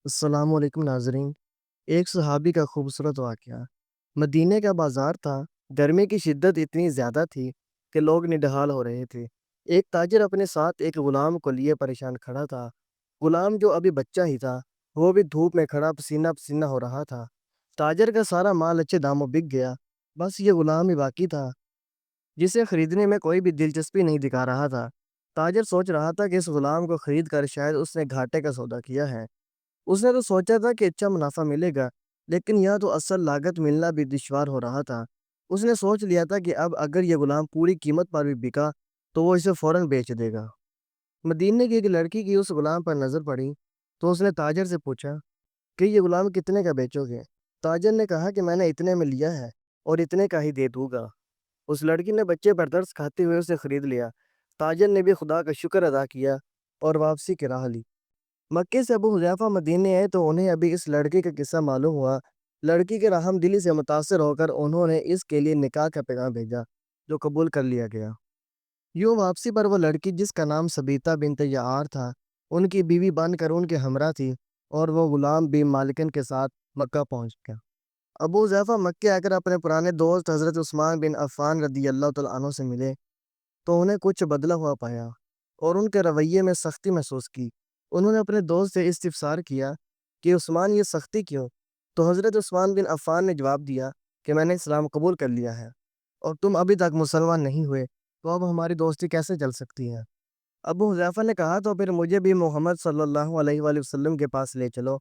السلام علیکم ناظرین۔ ایک صحابی کا خوبصورت واقعہ۔ مدینے کا بازار تھا۔ گرمی کی شدت اتنی زیادہ تھی کہ لوگ نڈھال ہو رہے تھے۔ ایک تاجر اپنے ساتھ ایک غلام کو لیے پریشان کھڑا تھا۔ غلام جو ابھی بچہ ہی تھا، وہ بھی دھوپ میں کھڑا پسینہ پسینہ ہو رہا تھا۔ تاجر کا سارا مال اچھے داموں بک گیا، بس یہ غلام ہی باقی تھا جسے خریدنے میں کوئی بھی دلچسپی نہیں دکھا رہا تھا۔ تاجر سوچ رہا تھا کہ اس غلام کو خرید کر شاید اس نے گھاٹے کا سودا کیا ہے۔ اس نے تو سوچا تھا کہ اچھا منافع ملے گا، لیکن یہاں تو اصل لاگت ملنا بھی دشوار ہو رہا تھا۔ اس نے سوچ لیا تھا کہ اب اگر یہ غلام پوری قیمت پر بھی بکا تو وہ اسے فوراً بیچ دے گا۔ مدینے کی ایک لڑکی کی اس غلام پر نظر پڑی تو اس نے تاجر سے پوچھا کہ یہ غلام کتنے کا بیچو گے؟ تاجر نے کہا کہ میں نے اتنے میں لیا ہے اور اتنے کا ہی دے دوں گا۔ اس لڑکی نے بچے پر ترس کھاتے ہوئے اسے خرید لیا۔ تاجر نے بھی خدا کا شکر ادا کیا اور واپسی کی راہ لی۔ مکے سے ابو حذیفہ مدینے آئے تو انہیں ابھی اس لڑکی کا قصہ معلوم ہوا۔ لڑکی کے رحم دلی سے متاثر ہو کر انہوں نے اس کے لیے نکاح کا پیغام بھیجا، جو قبول کر لیا گیا۔ یوں واپسی پر وہ لڑکی، جس کا نام سبیتا بنت یعار تھا، ان کی بیوی بن کر ان کے ہمراہ تھی، اور وہ غلام بھی مالکن کے ساتھ مکہ پہنچ گیا۔ ابو حذیفہ مکے آ کر اپنے پرانے دوست حضرت عثمان بن عفان رضی اللہ تعالیٰ عنہ سے ملے تو انہیں کچھ بدلا ہوا پایا اور ان کے رویے میں سختی محسوس کی۔ انہوں نے اپنے دوست سے استفسار کیا کہ عثمان، یہ سختی کیوں؟ تو حضرت عثمان بن عفان نے جواب دیا کہ میں نے اسلام قبول کر لیا ہے اور تم ابھی تک مسلمان نہیں ہوئے، تو اب ہماری دوستی کیسے چل سکتی ہے؟ ابو حذیفہ نے کہا تو پھر مجھے بھی محمد صلی اللہ علیہ وآلہ وسلم کے پاس لے چلو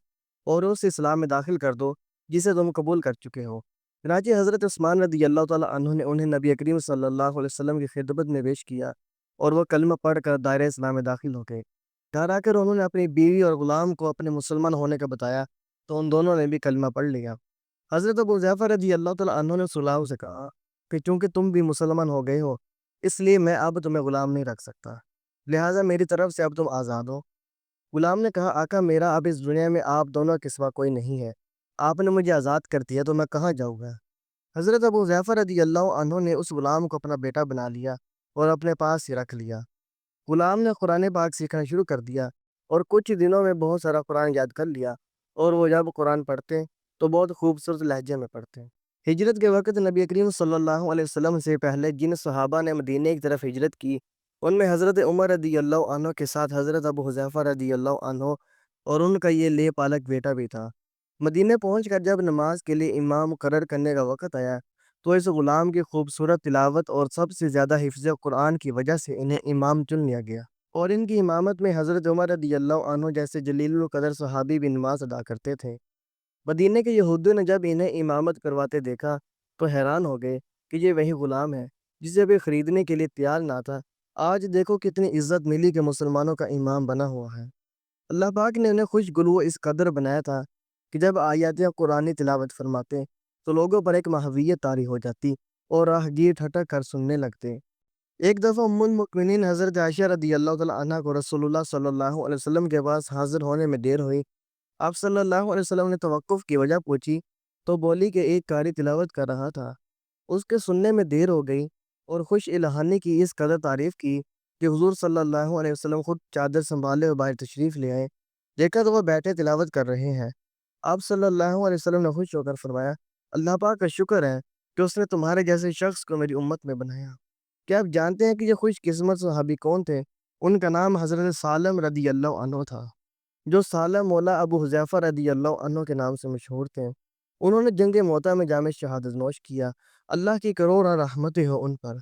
اور اس اسلام میں داخل کر دو جسے تم قبول کر چکے ہو۔ چنانچہ حضرت عثمان رضی اللہ تعالیٰ عنہ نے انہیں نبی کریم صلی اللہ علیہ وسلم کی خدمت میں پیش کیا اور وہ کلمہ پڑھ کر دائرہ اسلام میں داخل ہو گئے۔ گھر آ کر انہوں نے اپنی بیوی اور غلام کو اپنے مسلمان ہونے کا بتایا تو ان دونوں نے بھی کلمہ پڑھ لیا۔ حضرت ابو حذیفہ رضی اللہ تعالیٰ عنہ نے صلاح سے کہا کہ چونکہ تم بھی مسلمان ہو گئے ہو، اس لیے میں اب تمہیں غلام نہیں رکھ سکتا، لہٰذا میری طرف سے اب تم آزاد ہو۔ غلام نے کہا، آقا میرا اب اس دنیا میں آپ دونوں کے سوا کوئی نہیں ہے، آپ نے مجھے آزاد کر دیا تو میں کہاں جاؤں گا؟ حضرت ابو حذیفہ رضی اللہ عنہ نے اس غلام کو اپنا بیٹا بنا لیا اور اپنے پاس ہی رکھ لیا۔ غلام نے قرآن پاک سیکھنا شروع کر دیا اور کچھ دنوں میں بہت سارا قرآن یاد کر لیا، اور وہ جب قرآن پڑھتے تو بہت خوبصورت لہجے میں پڑھتے۔ ہجرت کے وقت نبی کریم صلی اللہ علیہ وسلم سے پہلے جن صحابہ نے مدینے کی طرف ہجرت کی، ان میں حضرت عمر رضی اللہ عنہ کے ساتھ حضرت ابو حذیفہ رضی اللہ عنہ اور ان کا یہ لے پالک بیٹا بھی تھا۔ مدینے پہنچ کر جب نماز کے لیے امام مقرر کرنے کا وقت آیا تو اس غلام کی خوبصورت تلاوت اور سب سے زیادہ حفظ قرآن کی وجہ سے انہیں امام چن لیا گیا، اور ان کی امامت میں حضرت عمر رضی اللہ عنہ جیسے جلیل القدر صحابی بھی نماز ادا کرتے تھے۔ مدینے کے یہودیوں نے جب انہیں امامت کرواتے دیکھا تو حیران ہو گئے کہ یہ وہی غلام ہے جسے ابھی خریدنے کے لیے تیار نہ تھا۔ آج دیکھو کتنی عزت ملی کہ مسلمانوں کا امام بنا ہوا ہے۔ اللہ پاک نے انہیں خوش گلو اس قدر بنایا تھا کہ جب آیات قرآنی تلاوت فرماتے تو لوگوں پر ایک محویت طاری ہو جاتی اور راہگیر ٹھٹک کر سننے لگتے۔ ایک دفعہ ام المؤمنین حضرت عائشہ رضی اللہ تعالیٰ عنہ کو رسول اللہ صلی اللہ علیہ وسلم کے پاس حاضر ہونے میں دیر ہوئی۔ آپ صلی اللہ علیہ وسلم نے توقف کی وجہ پوچھی تو بولی کہ ایک قاری تلاوت کر رہا تھا، اس کے سننے میں دیر ہو گئی، اور خوش الہانی کی اس قدر تعریف کی کہ حضور صلی اللہ علیہ وسلم خود چادر سنبھالے اور باہر تشریف لے آئے۔ دیکھا تو وہ بیٹھے تلاوت کر رہے ہیں۔ آپ صلی اللہ علیہ وسلم نے خوش ہو کر فرمایا، اللہ پاک کا شکر ہے کہ اس نے تمہارے جیسے شخص کو میری امت میں بنایا۔ کیا آپ جانتے ہیں کہ یہ خوش قسمت صحابی کون تھے؟ ان کا نام حضرت سالم رضی اللہ عنہ تھا، جو سالم مولا ابو حذیفہ رضی اللہ عنہ کے نام سے مشہور تھے۔ انہوں نے جنگ موتا میں جامع شہادت نوش کیا۔ اللہ کی کروڑ رحمتیں ہو ان پر۔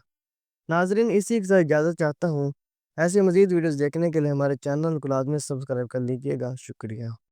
ناظرین، اسی کے ساتھ اجازت چاہتا ہوں۔ ایسے مزید ویڈیوز دیکھنے کے لیے ہمارے چینل کو لازمی سبسکرائب کر لیجیے گا۔ شکریہ۔